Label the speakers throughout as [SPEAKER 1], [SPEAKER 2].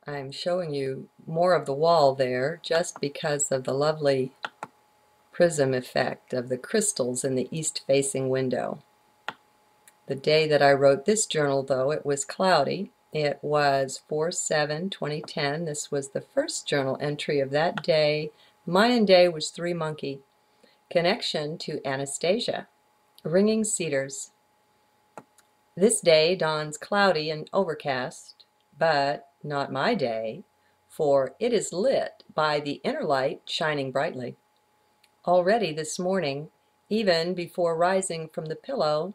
[SPEAKER 1] I'm showing you more of the wall there just because of the lovely prism effect of the crystals in the east-facing window. The day that I wrote this journal, though, it was cloudy. It was 4/7/2010. This was the first journal entry of that day. Mayan day was 3 monkey. Connection to Anastasia. Ringing Cedars. This day dawns cloudy and overcast, but not my day, for it is lit by the inner light shining brightly. Already this morning, even before rising from the pillow,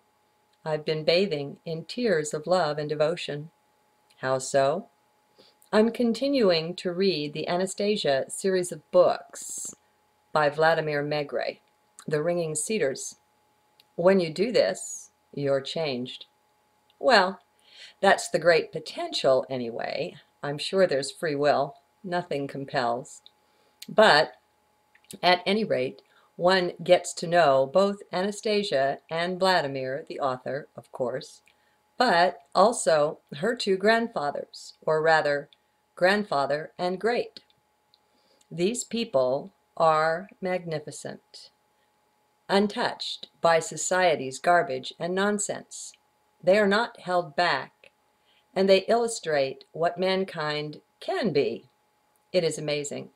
[SPEAKER 1] I've been bathing in tears of love and devotion. How so? I'm continuing to read the Anastasia series of books by Vladimir Megre, The Ringing Cedars. When you do this, you're changed. Well, that's the great potential anyway. I'm sure there's free will. Nothing compels. But at any rate, one gets to know both Anastasia and Vladimir, the author, of course, but also her 2 grandfathers, or rather, grandfather and great. These people are magnificent, untouched by society's garbage and nonsense. They are not held back, and they illustrate what mankind can be. It is amazing.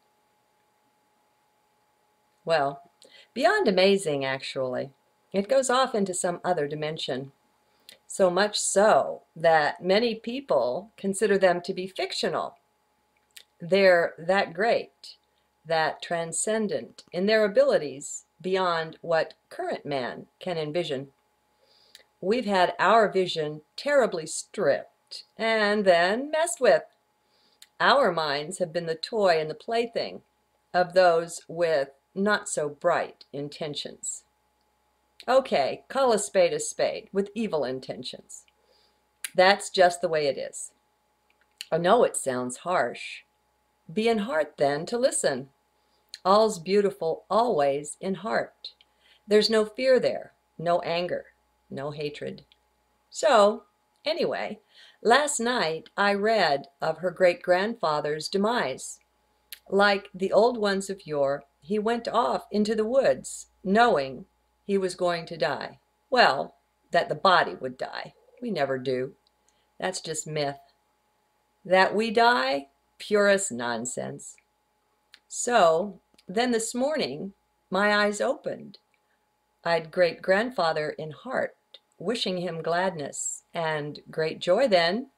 [SPEAKER 1] Well, beyond amazing, actually. It goes off into some other dimension. So much so that many people consider them to be fictional. They're that great, that transcendent in their abilities beyond what current man can envision. We've had our vision terribly stripped and then messed with. Our minds have been the toy and the plaything of those with not so bright intentions. Okay, call a spade with evil intentions. That's just the way it is. I know it sounds harsh. Be in heart then to listen. All's beautiful always in heart. There's no fear there, no anger, no hatred. So, anyway, last night I read of her great-grandfather's demise. Like the old ones of yore, he went off into the woods, knowing he was going to die. Well, that the body would die. We never do. That's just myth. That we die, purest nonsense. So, then this morning, my eyes opened. I'd great-grandfather in heart, wishing him gladness and great joy then,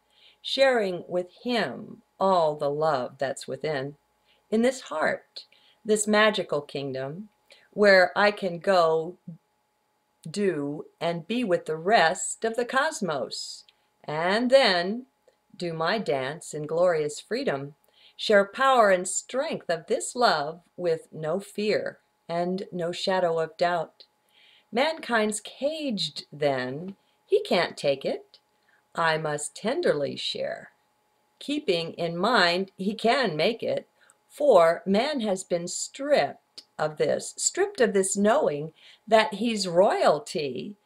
[SPEAKER 1] sharing with him all the love that's within. In this heart, this magical kingdom, where I can go, do, and be with the rest of the cosmos, and then do my dance in glorious freedom, share power and strength of this love with no fear and no shadow of doubt. Mankind's caged then, he can't take it. I must tenderly share, keeping in mind he can make it, for man has been stripped of this knowing that he's royalty,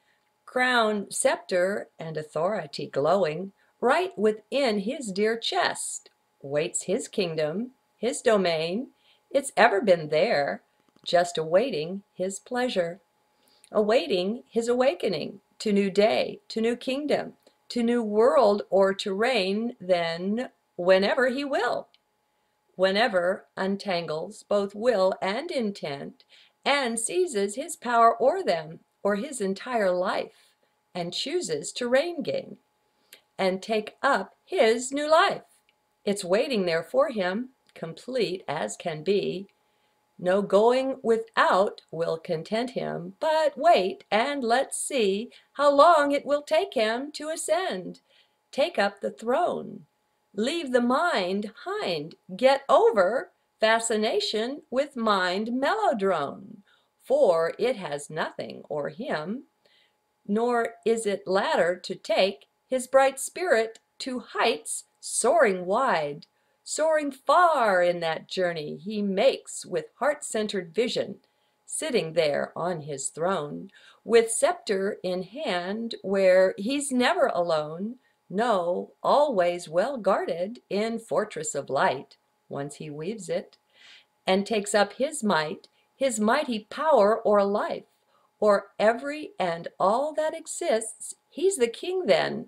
[SPEAKER 1] crown, scepter, and authority glowing right within his dear chest, waits his kingdom, his domain. It's ever been there, just awaiting his pleasure, awaiting his awakening to new day, to new kingdom, to new world, or to reign then whenever he will. Whenever untangles both will and intent, and seizes his power o'er them, or his entire life, and chooses to reign gain, and take up his new life. It's waiting there for him, complete as can be. No going without will content him, but wait and let's see how long it will take him to ascend, take up the throne. Leave the mind hind, get over fascination with mind melodrone, for it has nothing o'er him, nor is it ladder to take his bright spirit to heights soaring wide, soaring far in that journey he makes with heart-centered vision, sitting there on his throne, with scepter in hand, where he's never alone, No, always well guarded in fortress of light, once he weaves it, and takes up his mighty power or life, or every and all that exists, he's the king then,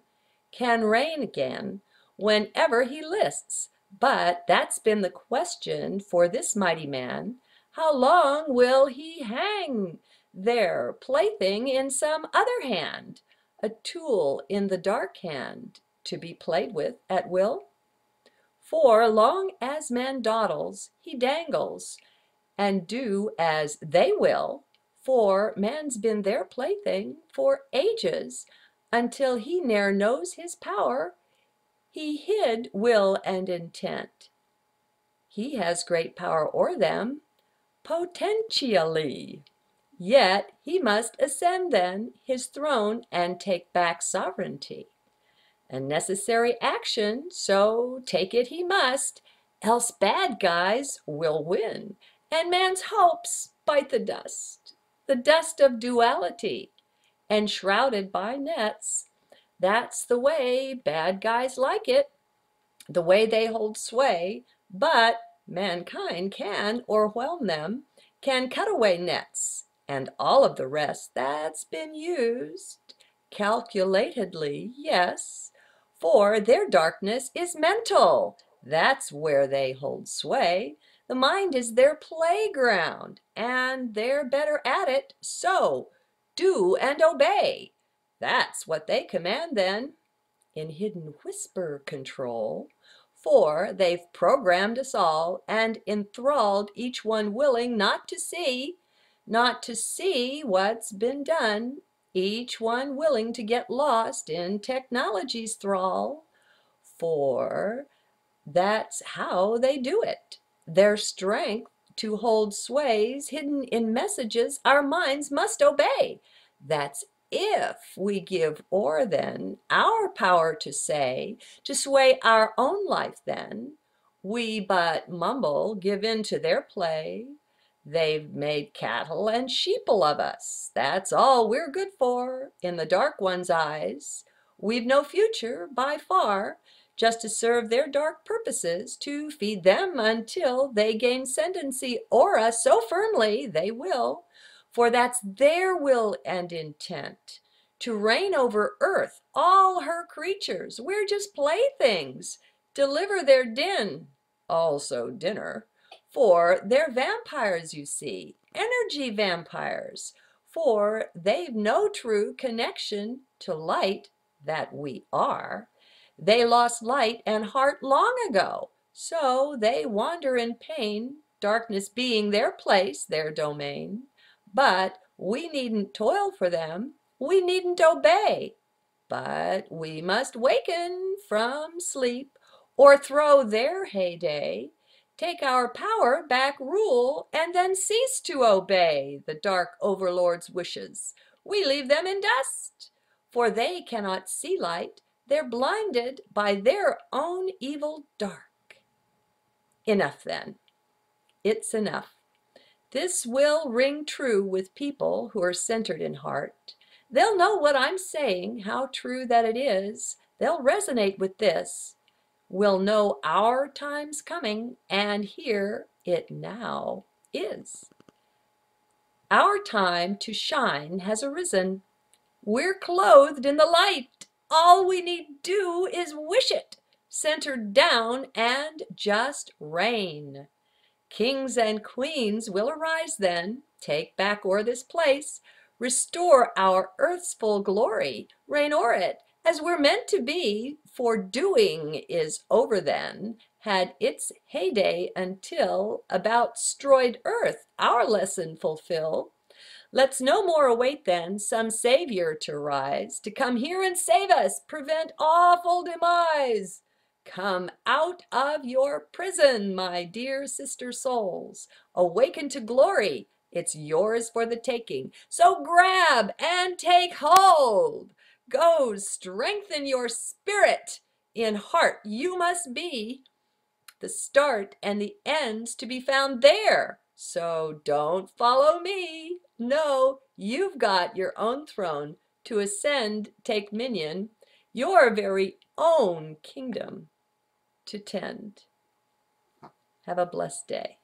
[SPEAKER 1] can reign again, whenever he lists. But that's been the question for this mighty man, how long will he hang there, plaything in some other hand, a tool in the dark hand, to be played with at will? For long as man dawdles, he dangles, and do as they will, for man's been their plaything for ages, until he ne'er knows his power, he hid will and intent. He has great power o'er them, potentially, yet he must ascend then his throne and take back sovereignty. A necessary action, so take it he must, else bad guys will win, and man's hopes bite the dust of duality, enshrouded by nets. That's the way bad guys like it, the way they hold sway, but mankind can o'erwhelm them, can cut away nets, and all of the rest that's been used, calculatedly, yes, for their darkness is mental. That's where they hold sway. The mind is their playground, and they're better at it, so do and obey. That's what they command then, in hidden whisper control, for they've programmed us all and enthralled each one willing not to see what's been done, each one willing to get lost in technology's thrall, for that's how they do it. Their strength to hold sways hidden in messages our minds must obey. That's if we give o'er then our power to say, to sway our own life then, we but mumble, give in to their play. They've made cattle and sheeple of us. That's all we're good for in the dark one's eyes. We've no future by far, just to serve their dark purposes, to feed them until they gain ascendancy o'er us so firmly they will, for that's their will and intent, to reign over earth, all her creatures. We're just playthings, deliver their din, also dinner, for they're vampires, you see, energy vampires, for they've no true connection to light that we are. They lost light and heart long ago, so they wander in pain, darkness being their place, their domain. But we needn't toil for them, we needn't obey, but we must waken from sleep, or throw their heyday, take our power back, rule, and then cease to obey the dark overlord's wishes. We leave them in dust, for they cannot see light. They're blinded by their own evil dark. Enough then. It's enough. This will ring true with people who are centered in heart. They'll know what I'm saying, how true that it is. They'll resonate with this. We'll know our time's coming, and here it now is. Our time to shine has arisen. We're clothed in the light. All we need do is wish it, centered down and just reign. Kings and queens will arise then, take back o'er this place, restore our earth's full glory, reign o'er it, as we're meant to be, for doing is over then, had its heyday until about destroyed earth our lesson fulfill. Let's no more await then some savior to rise, to come here and save us, prevent awful demise. Come out of your prison, my dear sister souls. Awaken to glory. It's yours for the taking. So grab and take hold. Go strengthen your spirit. In heart you must be. The start and the end's to be found there. So don't follow me. No, you've got your own throne to ascend, take minion. your very own kingdom to tend. Have a blessed day.